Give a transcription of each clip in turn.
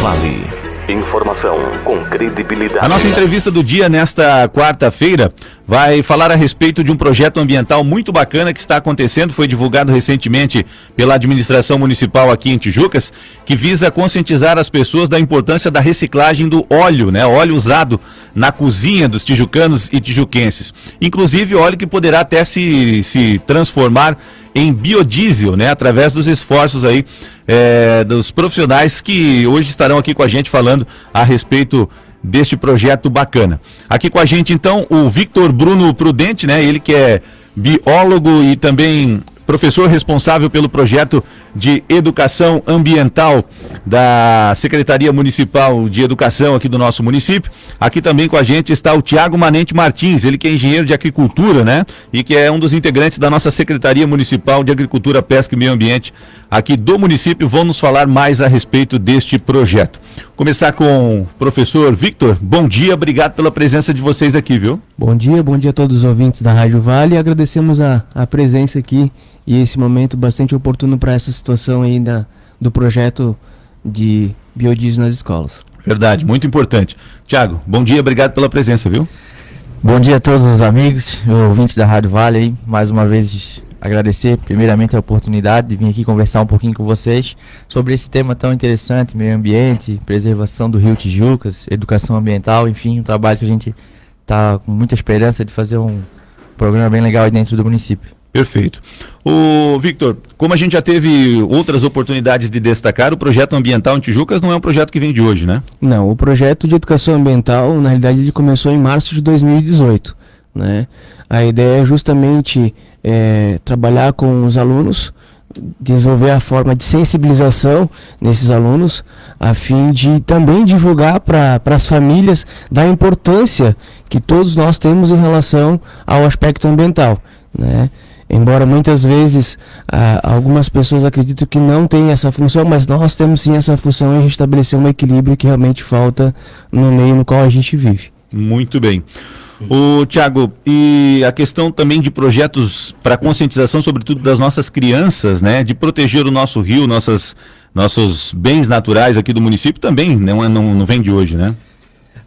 Vale. Informação com credibilidade. A nossa entrevista do dia nesta quarta-feira vai falar a respeito de um projeto ambiental muito bacana que está acontecendo, foi divulgado recentemente pela administração municipal aqui em Tijucas, que visa conscientizar as pessoas da importância da reciclagem do óleo, né? Óleo usado na cozinha dos tijucanos e tijuquenses. Inclusive óleo que poderá até se transformar em biodiesel, né? Através dos esforços aí dos profissionais que hoje estarão aqui com a gente falando a respeito deste projeto bacana. Aqui com a gente então o Victor Bruno Prudente, né? Ele que é biólogo e também professor responsável pelo projeto de educação ambiental da Secretaria Municipal de Educação aqui do nosso município. Aqui também com a gente está o Tiago Manente Martins, ele que é engenheiro de agricultura, né? E que é um dos integrantes da nossa Secretaria Municipal de Agricultura, Pesca e Meio Ambiente aqui do município. Vão nos falar mais a respeito deste projeto. Começar com o professor Victor. Bom dia, obrigado pela presença de vocês aqui, viu? Bom dia a todos os ouvintes da Rádio Vale. Agradecemos a presença aqui e esse momento bastante oportuno para essa situação aí do projeto de biodiesel nas escolas. Verdade, muito importante. Tiago, bom dia, obrigado pela presença, viu? Bom dia a todos os amigos, ouvintes da Rádio Vale aí, mais uma vez agradecer primeiramente a oportunidade de vir aqui conversar um pouquinho com vocês sobre esse tema tão interessante, meio ambiente, preservação do Rio Tijucas, educação ambiental, enfim, um trabalho que a gente está com muita esperança de fazer um programa bem legal aí dentro do município. Perfeito. O Victor, como a gente já teve outras oportunidades de destacar, o projeto ambiental em Tijucas não é um projeto que vem de hoje, né? Não, o projeto de educação ambiental, na realidade, ele começou em março de 2018, né? A ideia é justamente trabalhar com os alunos, desenvolver a forma de sensibilização nesses alunos, a fim de também divulgar para as famílias da importância que todos nós temos em relação ao aspecto ambiental, né? Embora muitas vezes algumas pessoas acreditam que não tem essa função, mas nós temos sim essa função em restabelecer um equilíbrio que realmente falta no meio no qual a gente vive. Muito bem. O Tiago, e a questão também de projetos para conscientização, sobretudo das nossas crianças, né, de proteger o nosso rio, nossos bens naturais aqui do município também não vem de hoje, né?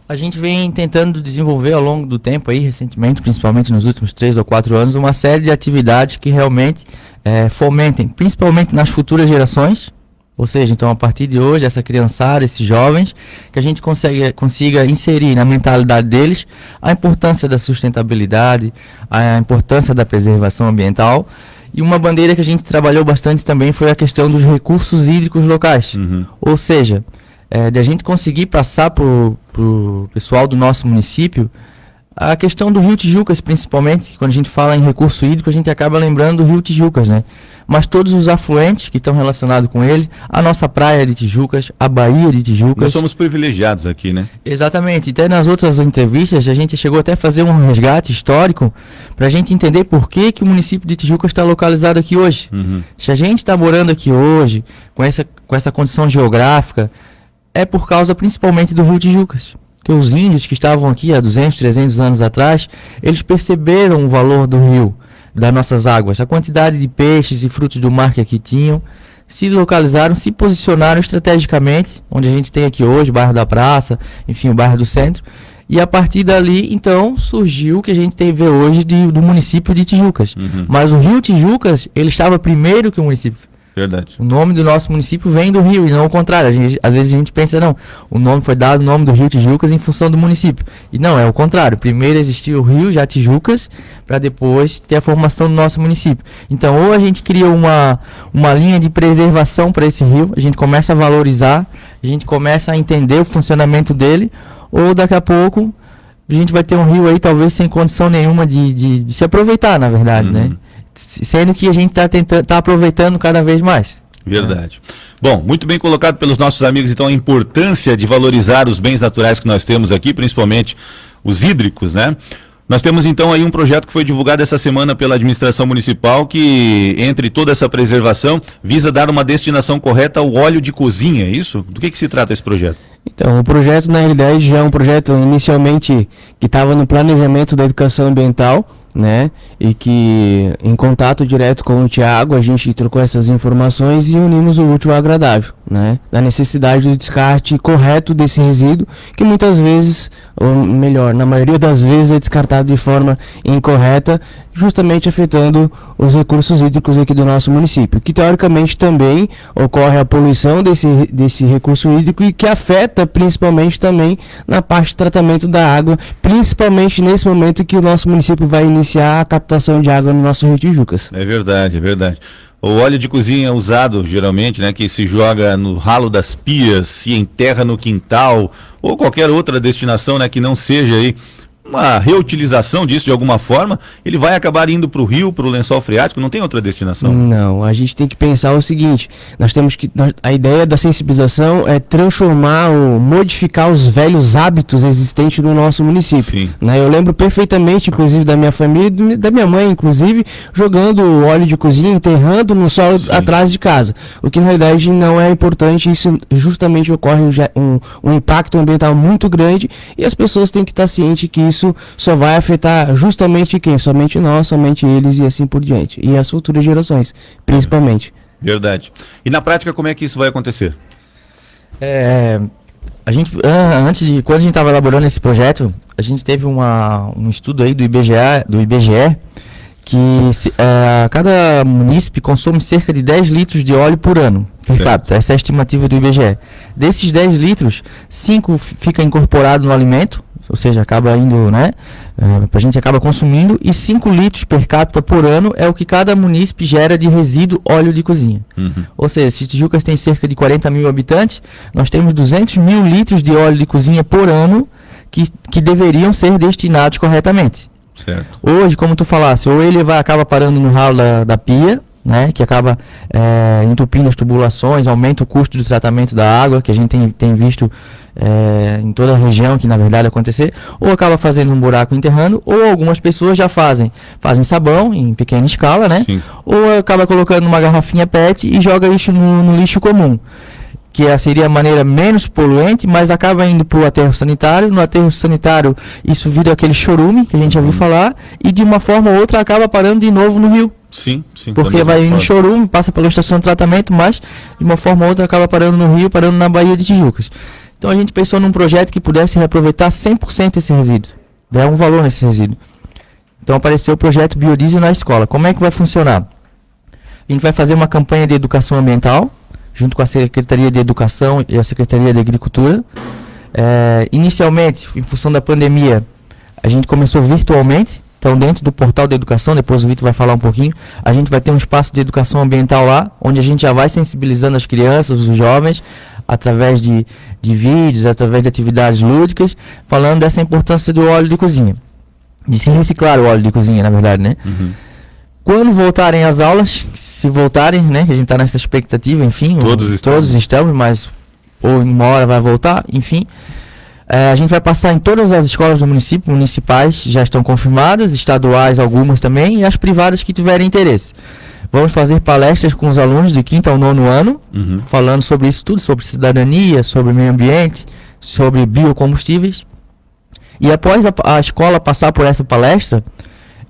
A gente vem tentando desenvolver ao longo do tempo aí, recentemente, principalmente nos últimos 3 ou 4 anos, uma série de atividades que realmente fomentem, principalmente nas futuras gerações, ou seja, então a partir de hoje, essa criançada, esses jovens, que a gente consiga inserir na mentalidade deles a importância da sustentabilidade, a importância da preservação ambiental. E uma bandeira que a gente trabalhou bastante também foi a questão dos recursos hídricos locais, ou seja, de a gente conseguir passar para o pessoal do nosso município a questão do Rio Tijucas, principalmente. Quando a gente fala em recurso hídrico, a gente acaba lembrando do Rio Tijucas, né? Mas todos os afluentes que estão relacionados com ele, a nossa praia de Tijucas, a Baía de Tijucas. Nós somos privilegiados aqui, né? Exatamente. Até nas outras entrevistas, a gente chegou até a fazer um resgate histórico para a gente entender por que o município de Tijucas está localizado aqui hoje. Se a gente está morando aqui hoje, com essa condição geográfica, é por causa principalmente do Rio Tijucas. Que os índios que estavam aqui há 200, 300 anos atrás, eles perceberam o valor do rio, das nossas águas, a quantidade de peixes e frutos do mar que aqui tinham, se localizaram, se posicionaram estrategicamente, onde a gente tem aqui hoje, o bairro da Praça, enfim, o bairro do Centro, e a partir dali, então, surgiu o que a gente tem a ver hoje do município de Tijucas. Mas o Rio Tijucas, ele estava primeiro que o município. Verdade. O nome do nosso município vem do rio e não o contrário. Às vezes a gente pensa, não, o nome foi dado, o nome do Rio Tijucas em função do município. E não, é o contrário. Primeiro existiu o rio, já Tijucas, para depois ter a formação do nosso município. Então, ou a gente cria uma linha de preservação para esse rio, a gente começa a valorizar, a gente começa a entender o funcionamento dele, ou daqui a pouco a gente vai ter um rio aí talvez sem condição nenhuma de se aproveitar, na verdade, né? Sendo que a gente está aproveitando cada vez mais. Verdade. Bom, muito bem colocado pelos nossos amigos, então, a importância de valorizar os bens naturais que nós temos aqui, principalmente os hídricos, né? Nós temos, então, aí um projeto que foi divulgado essa semana pela administração municipal que, entre toda essa preservação, visa dar uma destinação correta ao óleo de cozinha, é isso? Do que se trata esse projeto? Então, o projeto, na realidade, já é um projeto inicialmente que estava no planejamento da educação ambiental, né? E que em contato direto com o Thiago a gente trocou essas informações e unimos o útil ao agradável, né? Da necessidade do descarte correto desse resíduo, que muitas vezes, ou melhor, na maioria das vezes é descartado de forma incorreta, justamente afetando os recursos hídricos aqui do nosso município, que teoricamente também ocorre a poluição desse recurso hídrico e que afeta principalmente também na parte de tratamento da água, principalmente nesse momento que o nosso município vai iniciar a captação de água no nosso Rio Tijucas. É verdade, é verdade. O óleo de cozinha usado, geralmente, né, que se joga no ralo das pias, se enterra no quintal, ou qualquer outra destinação, né, que não seja aí uma reutilização disso de alguma forma, ele vai acabar indo para o rio, para o lençol freático, não tem outra destinação? Não, a gente tem que pensar o seguinte, a ideia da sensibilização é transformar ou modificar os velhos hábitos existentes no nosso município, né? Eu lembro perfeitamente, inclusive, da minha família, da minha mãe, inclusive, jogando óleo de cozinha, enterrando no solo atrás de casa, o que na realidade não é importante. Isso justamente ocorre um impacto ambiental muito grande e as pessoas têm que estar cientes que isso só vai afetar justamente quem? Somente nós, somente eles e assim por diante. E as futuras gerações, principalmente. Verdade. E na prática, como é que isso vai acontecer? A gente, quando a gente estava elaborando esse projeto, a gente teve um estudo aí do IBGE que cada munícipe consome cerca de 10 litros de óleo por ano. Essa é a estimativa do IBGE. Desses 10 litros, 5 fica incorporado no alimento, ou seja, acaba indo, né, a gente acaba consumindo, e 5 litros per capita por ano é o que cada munícipe gera de resíduo óleo de cozinha. Ou seja, se Tijucas tem cerca de 40 mil habitantes, nós temos 200 mil litros de óleo de cozinha por ano que deveriam ser destinados corretamente. Certo. Hoje, como tu falasse, ou ele acaba parando no ralo da pia, né, que acaba entupindo as tubulações, aumenta o custo do tratamento da água, que a gente tem visto em toda a região que na verdade acontecer, ou acaba fazendo um buraco enterrando, ou algumas pessoas já fazem sabão em pequena escala, né? Sim. Ou acaba colocando numa garrafinha PET e joga isso no lixo comum, que seria a maneira menos poluente, mas acaba indo para o aterro sanitário. No aterro sanitário isso vira aquele chorume que a gente já ouviu falar, e de uma forma ou outra acaba parando de novo no rio. Sim. Porque vai no chorume, passa pela estação de tratamento, mas de uma forma ou outra acaba parando no rio, parando na Baía de Tijucas. Então a gente pensou num projeto que pudesse reaproveitar 100% esse resíduo, dar um valor nesse resíduo. Então apareceu o projeto Biodiesel na escola. Como é que vai funcionar? A gente vai fazer uma campanha de educação ambiental, junto com a Secretaria de Educação e a Secretaria de Agricultura. Inicialmente, em função da pandemia, a gente começou virtualmente. Então, dentro do portal da educação, depois o Vitor vai falar um pouquinho, a gente vai ter um espaço de educação ambiental lá, onde a gente já vai sensibilizando as crianças, os jovens, através de vídeos, através de atividades lúdicas, falando dessa importância do óleo de cozinha. De se reciclar o óleo de cozinha, na verdade, né? Quando voltarem as aulas, se voltarem, né? Que a gente está nessa expectativa, enfim. Todos estamos, mas ou em uma hora vai voltar, enfim. A gente vai passar em todas as escolas do município, municipais já estão confirmadas, estaduais algumas também, e as privadas que tiverem interesse. Vamos fazer palestras com os alunos de 5º ao 9º ano, falando sobre isso tudo, sobre cidadania, sobre meio ambiente, sobre biocombustíveis. E após a escola passar por essa palestra,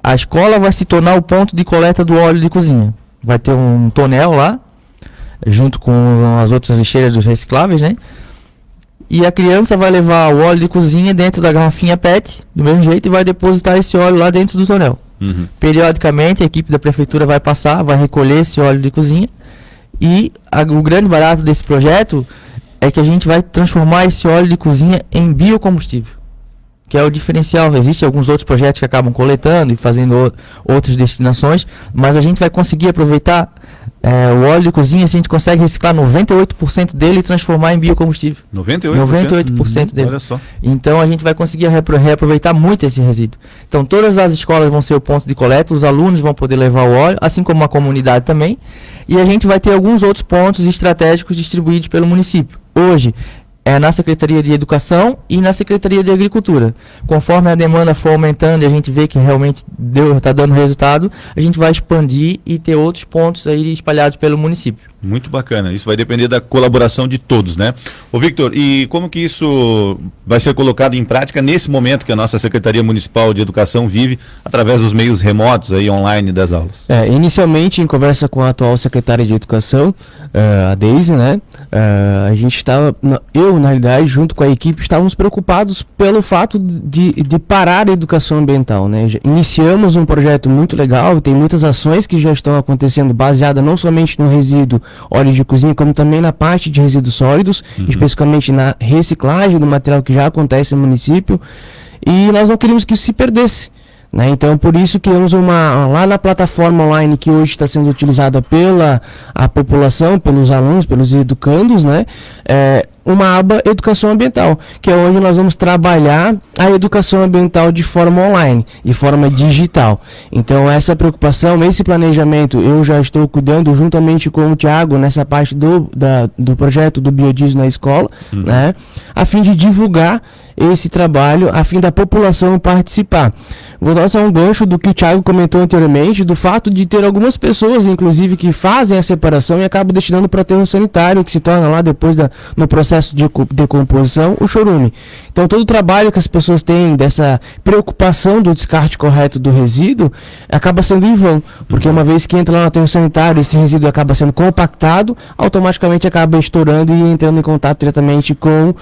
a escola vai se tornar o ponto de coleta do óleo de cozinha. Vai ter um tonel lá, junto com as outras lixeiras dos recicláveis, né? E a criança vai levar o óleo de cozinha dentro da garrafinha PET, do mesmo jeito, e vai depositar esse óleo lá dentro do tonel. Periodicamente a equipe da prefeitura vai passar, vai recolher esse óleo de cozinha, e o grande barato desse projeto é que a gente vai transformar esse óleo de cozinha em biocombustível, que é o diferencial. Existem alguns outros projetos que acabam coletando e fazendo outras destinações, mas a gente vai conseguir aproveitar o óleo de cozinha, a gente consegue reciclar 98% dele e transformar em biocombustível. 98% dele. Olha só. Então a gente vai conseguir reaproveitar muito esse resíduo. Então todas as escolas vão ser o ponto de coleta, os alunos vão poder levar o óleo, assim como a comunidade também, e a gente vai ter alguns outros pontos estratégicos distribuídos pelo município. Hoje na Secretaria de Educação e na Secretaria de Agricultura. Conforme a demanda for aumentando e a gente vê que realmente está dando resultado, a gente vai expandir e ter outros pontos aí espalhados pelo município. Muito bacana, isso vai depender da colaboração de todos, né? Ô Victor, e como que isso vai ser colocado em prática nesse momento que a nossa Secretaria Municipal de Educação vive através dos meios remotos aí online das aulas? Inicialmente, em conversa com a atual secretária de Educação, a Deise, né? A gente estava, eu na realidade, junto com a equipe, estávamos preocupados pelo fato de parar a educação ambiental, né? Iniciamos um projeto muito legal, tem muitas ações que já estão acontecendo baseada não somente no resíduo óleo de cozinha, como também na parte de resíduos sólidos, especificamente na reciclagem do material que já acontece no município, e nós não queríamos que isso se perdesse, né? Então, por isso criamos lá na plataforma online que hoje está sendo utilizada pela a população, pelos alunos, pelos educandos, né? Uma aba Educação Ambiental, que é onde nós vamos trabalhar a educação ambiental de forma online, de forma digital. Então, essa preocupação, esse planejamento, eu já estou cuidando juntamente com o Thiago nessa parte do projeto do biodiesel na escola, né? A fim de divulgar esse trabalho, a fim da população participar. Vou dar só um gancho do que o Thiago comentou anteriormente, do fato de ter algumas pessoas, inclusive, que fazem a separação e acabam destinando para o aterro sanitário, que se torna lá depois no processo de decomposição, o chorume. Então, todo o trabalho que as pessoas têm dessa preocupação do descarte correto do resíduo acaba sendo em vão, porque uma vez que entra lá no aterro sanitário, esse resíduo acaba sendo compactado, automaticamente acaba estourando e entrando em contato diretamente com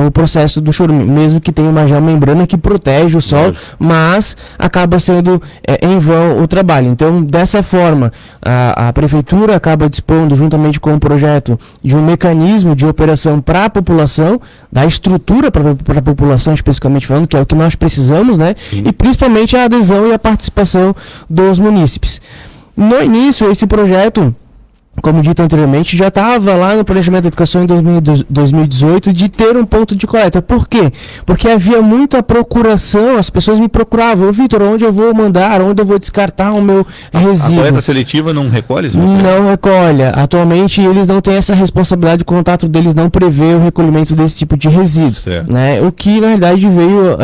o processo do chorume, mesmo que tenha uma geomembrana que protege o solo, mas acaba sendo em vão o trabalho. Então, dessa forma, a prefeitura acaba dispondo, juntamente com o projeto, de um mecanismo de operação para a população, da estrutura para a população, especificamente falando, que é o que nós precisamos, né? Sim. E principalmente a adesão e a participação dos munícipes. No início, esse projeto, como dito anteriormente, já estava lá no planejamento da educação em 2018 de ter um ponto de coleta. Por quê? Porque havia muita procuração, as pessoas me procuravam, Vitor, onde eu vou mandar, onde eu vou descartar o meu resíduo? A coleta seletiva não recolhe isso? Não recolhe. Atualmente eles não têm essa responsabilidade, o contrato deles não prevê o recolhimento desse tipo de resíduo, né? O que na verdade veio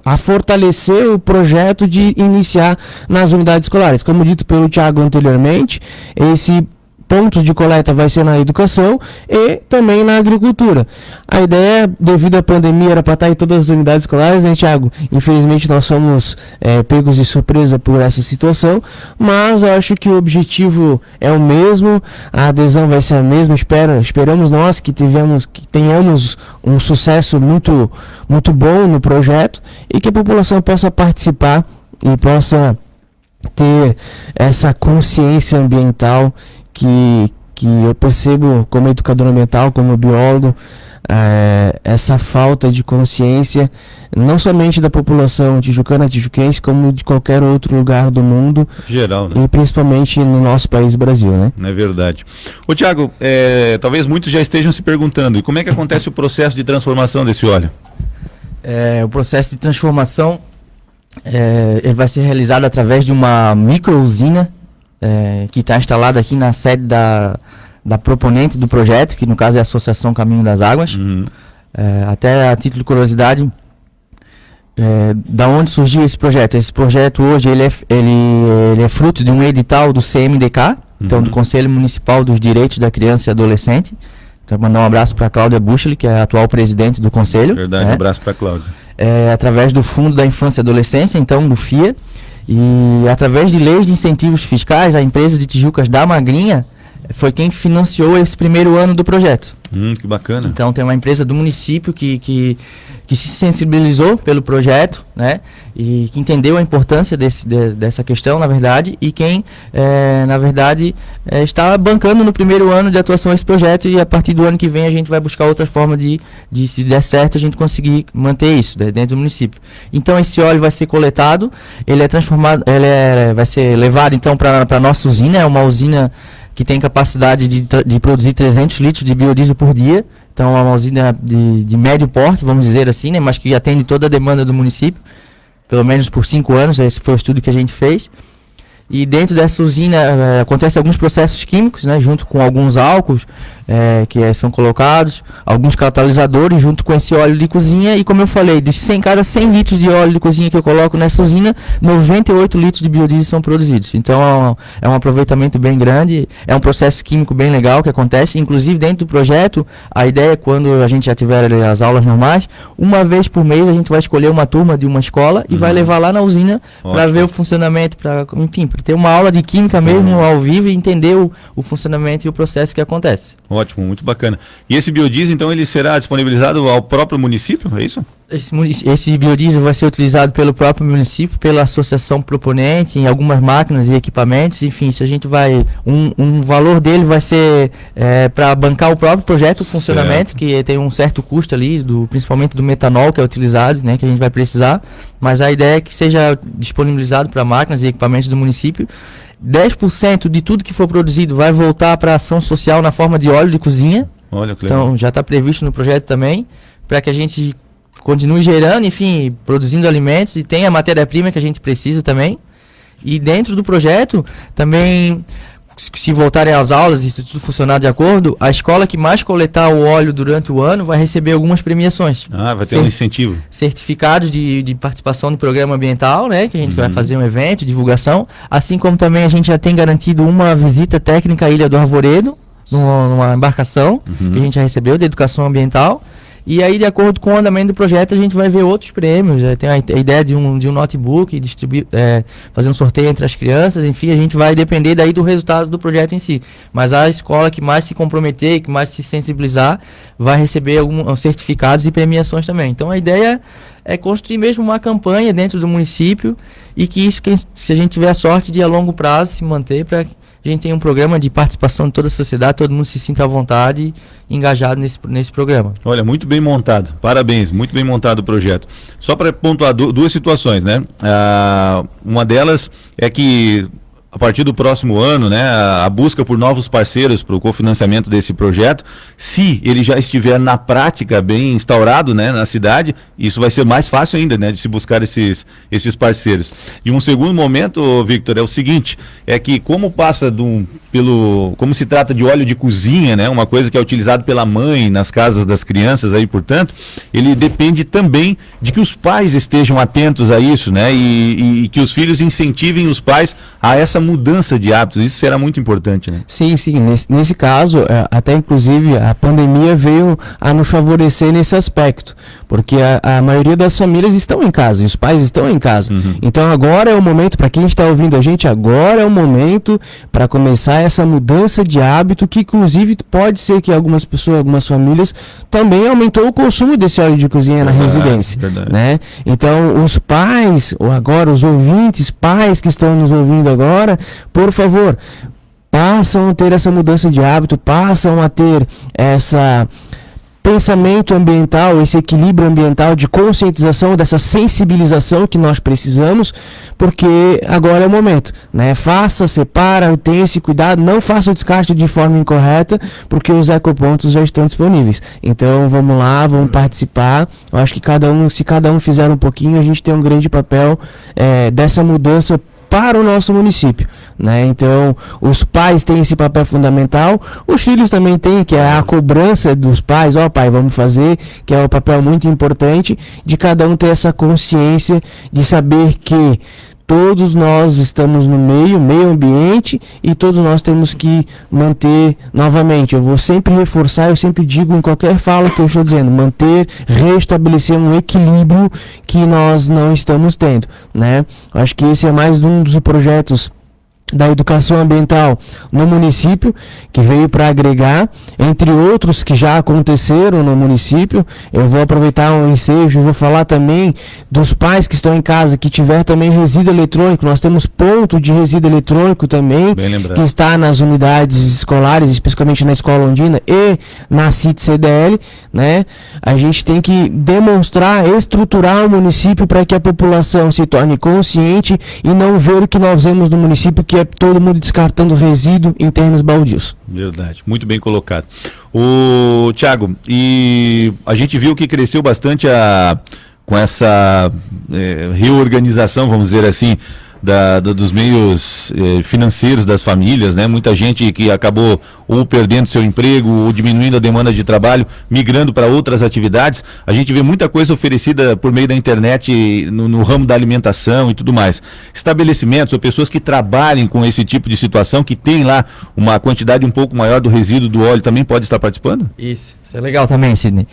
a fortalecer o projeto de iniciar nas unidades escolares. Como dito pelo Thiago anteriormente, esse ponto de coleta vai ser na educação e também na agricultura. A ideia, devido à pandemia, era para estar em todas as unidades escolares, né, Thiago? Infelizmente nós somos pegos de surpresa por essa situação, mas eu acho que o objetivo é o mesmo, a adesão vai ser a mesma, esperamos nós que tenhamos um sucesso muito, muito bom no projeto e que a população possa participar e possa ter essa consciência ambiental que eu percebo como educador ambiental, como biólogo, essa falta de consciência, não somente da população tijucana, tijuquense, como de qualquer outro lugar do mundo. Geral, né? E principalmente no nosso país, Brasil, né? É verdade. Ô Thiago, talvez muitos já estejam se perguntando, e como é que acontece o processo de transformação desse óleo? O processo de transformação ele vai ser realizado através de uma micro-usina que está instalada aqui na sede da proponente do projeto, que no caso é a Associação Caminho das Águas. Até a título de curiosidade, da onde surgiu esse projeto? Esse projeto hoje ele é fruto de um edital do CMDK, então do Conselho Municipal dos Direitos da Criança e Adolescente. Então, mandar um abraço para a Cláudia Bucheli, que é a atual presidente do Conselho. Verdade, um abraço para a Cláudia. Através do Fundo da Infância e Adolescência, então do FIA, e através de leis de incentivos fiscais, a empresa de Tijucas da Magrinha foi quem financiou esse primeiro ano do projeto. Que bacana. Então tem uma empresa do município que se sensibilizou pelo projeto, né? E que entendeu a importância dessa questão, na verdade, e quem, na verdade, está bancando no primeiro ano de atuação esse projeto, e a partir do ano que vem a gente vai buscar outra forma de se der certo, a gente conseguir manter isso dentro do município. Então esse óleo vai ser coletado, ele é transformado, vai ser levado então para a nossa usina, é uma usina que tem capacidade de produzir 300 litros de biodiesel por dia. Então é uma usina de médio porte, vamos dizer assim, né, mas que atende toda a demanda do município, pelo menos por 5 anos, esse foi o estudo que a gente fez. E dentro dessa usina acontecem alguns processos químicos, né, junto com alguns álcools que são colocados, alguns catalisadores junto com esse óleo de cozinha. E como eu falei, cada 100 litros de óleo de cozinha que eu coloco nessa usina, 98 litros de biodiesel são produzidos. Então é um aproveitamento bem grande, é um processo químico bem legal que acontece. Inclusive dentro do projeto, a ideia é quando a gente já tiver ali as aulas normais, uma vez por mês a gente vai escolher uma turma de uma escola e vai levar lá na usina para ver o funcionamento, para ter uma aula de química mesmo ao vivo e entender o funcionamento e o processo que acontece. Ótimo, muito bacana. E esse biodiesel, então, ele será disponibilizado ao próprio município, é isso? Esse biodiesel vai ser utilizado pelo próprio município, pela associação proponente, em algumas máquinas e equipamentos. Enfim, se a gente vai... Um valor dele vai ser para bancar o próprio projeto, o funcionamento, certo, que tem um certo custo ali, principalmente do metanol que é utilizado, né, que a gente vai precisar. Mas a ideia é que seja disponibilizado para máquinas e equipamentos do município. 10% de tudo que for produzido vai voltar para a ação social na forma de óleo de cozinha. Olha que legal. Então já está previsto no projeto também, para que a gente continue gerando, enfim, produzindo alimentos e tenha a matéria-prima que a gente precisa também. E dentro do projeto também, se voltarem às aulas e se tudo funcionar de acordo, a escola que mais coletar o óleo durante o ano vai receber algumas premiações. Vai ter um incentivo. Certificados de participação no programa ambiental, né? Que a gente vai fazer um evento, divulgação. Assim como também a gente já tem garantido uma visita técnica à Ilha do Arvoredo, numa embarcação, que a gente já recebeu de educação ambiental. E aí, de acordo com o andamento do projeto, a gente vai ver outros prêmios. Tem a ideia de um notebook, distribuir, fazer um sorteio entre as crianças. Enfim, a gente vai depender daí do resultado do projeto em si. Mas a escola que mais se comprometer, que mais se sensibilizar, vai receber alguns certificados e premiações também. Então, a ideia é construir mesmo uma campanha dentro do município e que isso, se a gente tiver a sorte de a longo prazo se manter, para a gente tenha um programa de participação de toda a sociedade, todo mundo se sinta à vontade e engajado nesse programa. Olha, muito bem montado, parabéns, muito bem montado o projeto. Só para pontuar duas situações, né? Uma delas é que a partir do próximo ano, né, a busca por novos parceiros para o cofinanciamento desse projeto, se ele já estiver na prática bem instaurado, né, na cidade, isso vai ser mais fácil ainda, né, de se buscar esses parceiros. E um segundo momento, Victor, é o seguinte, é que como como se trata de óleo de cozinha, né, uma coisa que é utilizado pela mãe nas casas das crianças aí, portanto, ele depende também de que os pais estejam atentos a isso, né, e que os filhos incentivem os pais a essa mudança de hábitos. Isso será muito importante, né? Sim. Nesse caso, até inclusive a pandemia veio a nos favorecer nesse aspecto, porque a maioria das famílias estão em casa, e os pais estão em casa. Então agora é o momento, para quem está ouvindo a gente, agora é o momento para começar essa mudança de hábito, que inclusive pode ser que algumas pessoas, algumas famílias, também aumentou o consumo desse óleo de cozinha na residência, né? Então os pais, ou agora os ouvintes, pais que estão nos ouvindo agora, por favor, passam a ter essa mudança de hábito, passam a ter essa pensamento ambiental, esse equilíbrio ambiental de conscientização, dessa sensibilização que nós precisamos, porque agora é o momento, né? Separa, tenha esse cuidado, não faça o descarte de forma incorreta, porque os ecopontos já estão disponíveis. Então vamos lá, vamos participar. Eu acho que se cada um fizer um pouquinho, a gente tem um grande papel dessa mudança para o nosso município, né? Então, os pais têm esse papel fundamental, os filhos também têm, que é a cobrança dos pais, pai, vamos fazer, que é um papel muito importante, de cada um ter essa consciência de saber que todos nós estamos no meio ambiente, e todos nós temos que manter, novamente, eu vou sempre reforçar, eu sempre digo em qualquer fala que eu estou dizendo, restabelecer um equilíbrio que nós não estamos tendo, né? Acho que esse é mais um dos projetos da educação ambiental no município, que veio para agregar, entre outros que já aconteceram no município. Eu vou aproveitar um ensejo e vou falar também dos pais que estão em casa, que tiver também resíduo eletrônico. Nós temos ponto de resíduo eletrônico também, que está nas unidades escolares, especificamente na Escola Ondina e na CIT CDL, né? A gente tem que demonstrar, estruturar o município para que a população se torne consciente e não ver o que nós vemos no município, que é todo mundo descartando resíduo em terrenos baldios. Verdade, muito bem colocado. Thiago, e a gente viu que cresceu bastante com essa reorganização, vamos dizer assim, dos meios financeiros das famílias, né? Muita gente que acabou ou perdendo seu emprego, ou diminuindo a demanda de trabalho, migrando para outras atividades. A gente vê muita coisa oferecida por meio da internet no ramo da alimentação e tudo mais. Estabelecimentos ou pessoas que trabalhem com esse tipo de situação, que tem lá uma quantidade um pouco maior do resíduo do óleo, também pode estar participando? Isso é legal também, Sidney.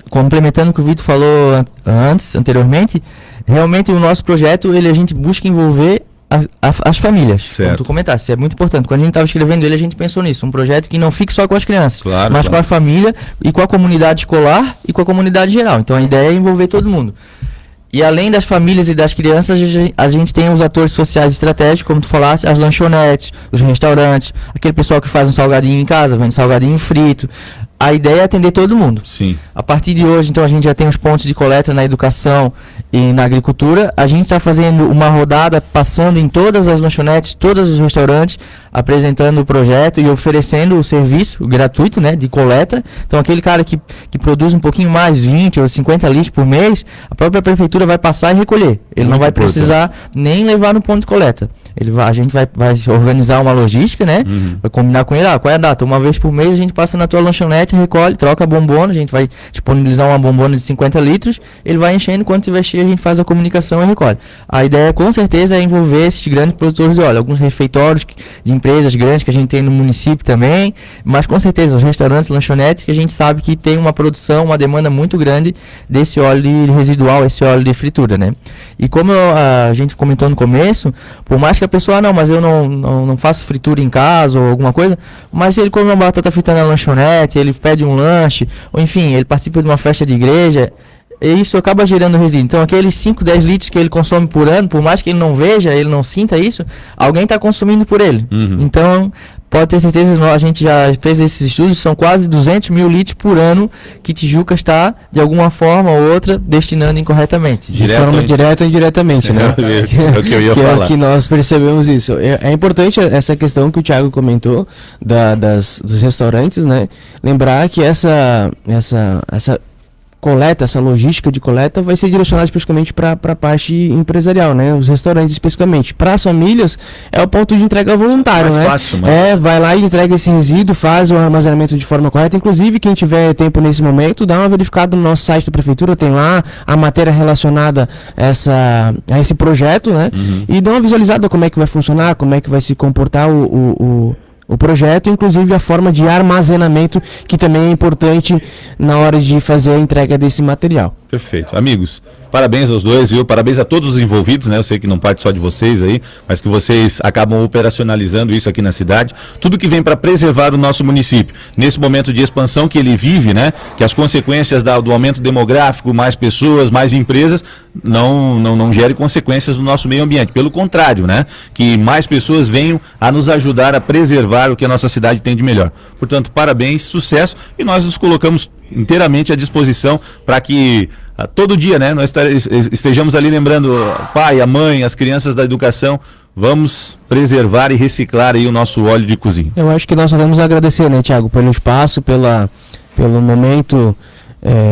Complementando o que o Vitor falou anteriormente, realmente o nosso projeto, a gente busca envolver as famílias, certo. Como tu comentaste, isso é muito importante. Quando a gente estava escrevendo ele, a gente pensou nisso, um projeto que não fique só com as crianças, mas com a família e com a comunidade escolar e com a comunidade geral. Então a ideia é envolver todo mundo. E além das famílias e das crianças, a gente tem os atores sociais estratégicos, como tu falaste, as lanchonetes, os restaurantes, aquele pessoal que faz um salgadinho em casa, vende salgadinho frito. A ideia é atender todo mundo. Sim. A partir de hoje, então, a gente já tem os pontos de coleta na educação e na agricultura. A gente está fazendo uma rodada, passando em todas as lanchonetes, todos os restaurantes, apresentando o projeto e oferecendo o serviço gratuito, né, de coleta. Então, aquele cara que produz um pouquinho mais, 20 ou 50 litros por mês, a própria prefeitura vai passar e recolher. Ele não vai precisar nem levar no ponto de coleta. A gente vai organizar uma logística, né? Vai combinar com ele, qual é a data? Uma vez por mês a gente passa na tua lanchonete, recolhe, troca a bombona, a gente vai disponibilizar uma bombona de 50 litros, ele vai enchendo, quando tiver cheio a gente faz a comunicação e recolhe. A ideia com certeza é envolver esses grandes produtores de óleo, alguns refeitórios de empresas grandes que a gente tem no município também, mas com certeza os restaurantes, lanchonetes, que a gente sabe que tem uma produção, uma demanda muito grande desse óleo residual, esse óleo de fritura, né? E como a gente comentou no começo, por mais que a pessoa, mas eu não faço fritura em casa ou alguma coisa, mas ele come uma batata frita na lanchonete, ele pede um lanche, ou enfim, ele participa de uma festa de igreja, e isso acaba gerando resíduo. Então aqueles 5, 10 litros que ele consome por ano, por mais que ele não veja, ele não sinta isso, alguém está consumindo por ele. Então, pode ter certeza, a gente já fez esses estudos, são quase 200 mil litros por ano que Tijuca está, de alguma forma ou outra, destinando incorretamente. De forma direta ou indiretamente, né? É o que eu ia falar. É que nós percebemos isso. É importante essa questão que o Thiago comentou dos restaurantes, né? Lembrar que essa coleta, essa logística de coleta vai ser direcionada especificamente para a parte empresarial, né? Os restaurantes especificamente. Para as famílias é o ponto de entrega voluntário, né? Fácil, vai lá e entrega esse resíduo, faz o armazenamento de forma correta. Inclusive, quem tiver tempo nesse momento, dá uma verificada no nosso site da prefeitura, tem lá a matéria relacionada a esse projeto, né? E dá uma visualizada como é que vai funcionar, como é que vai se comportar o projeto, inclusive a forma de armazenamento, que também é importante na hora de fazer a entrega desse material. Perfeito. Amigos, parabéns aos dois, viu? Parabéns a todos os envolvidos, né? Eu sei que não parte só de vocês aí, mas que vocês acabam operacionalizando isso aqui na cidade. Tudo que vem para preservar o nosso município. Nesse momento de expansão que ele vive, né? Que as consequências do aumento demográfico, mais pessoas, mais empresas, não gere consequências no nosso meio ambiente. Pelo contrário, né? Que mais pessoas venham a nos ajudar a preservar o que a nossa cidade tem de melhor. Portanto, parabéns, sucesso, e nós nos colocamos inteiramente à disposição para que todo dia, né, nós estejamos ali lembrando o pai, a mãe, as crianças da educação. Vamos preservar e reciclar aí o nosso óleo de cozinha. Eu acho que nós só temos a agradecer, né, Thiago, pelo espaço, pelo momento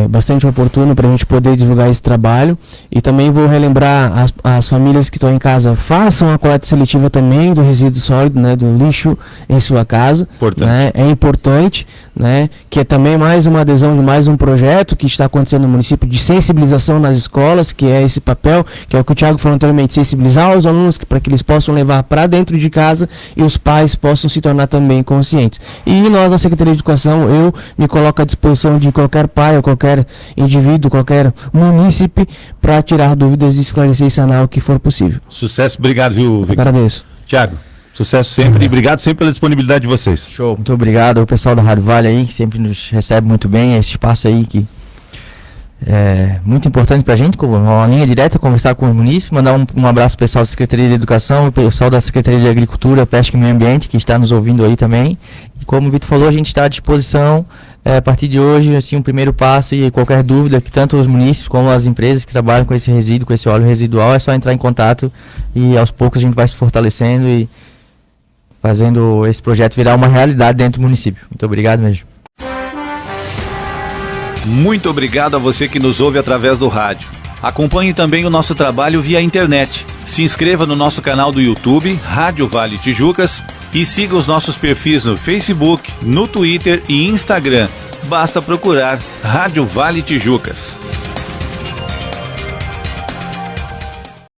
bastante oportuno para a gente poder divulgar esse trabalho. E também vou relembrar as famílias que estão em casa, façam a coleta seletiva também do resíduo sólido, né, do lixo em sua casa, né? É importante, né, que é também mais uma adesão de mais um projeto que está acontecendo no município de sensibilização nas escolas, que é esse papel, que é o que o Thiago falou anteriormente, sensibilizar os alunos para que eles possam levar para dentro de casa e os pais possam se tornar também conscientes. E nós, na Secretaria de Educação, eu me coloco à disposição de qualquer pai, qualquer indivíduo, qualquer munícipe, para tirar dúvidas e esclarecer e sanar o que for possível. Sucesso, obrigado, viu, Victor? Agradeço. Thiago, sucesso sempre e obrigado sempre pela disponibilidade de vocês. Show, muito obrigado ao pessoal da Rádio Vale aí, que sempre nos recebe muito bem, esse espaço aí que é muito importante pra gente, com uma linha direta, conversar com os munícipes, mandar um abraço pro pessoal da Secretaria de Educação, o pessoal da Secretaria de Agricultura, Pesca e Meio Ambiente, que está nos ouvindo aí também. E como o Vitor falou, a gente está à disposição a partir de hoje, assim, um primeiro passo, e qualquer dúvida que tanto os munícipes como as empresas que trabalham com esse resíduo, com esse óleo residual, é só entrar em contato e aos poucos a gente vai se fortalecendo e fazendo esse projeto virar uma realidade dentro do município. Muito obrigado mesmo. Muito obrigado a você que nos ouve através do rádio. Acompanhe também o nosso trabalho via internet. Se inscreva no nosso canal do YouTube, Rádio Vale Tijucas, e siga os nossos perfis no Facebook, no Twitter e Instagram. Basta procurar Rádio Vale Tijucas.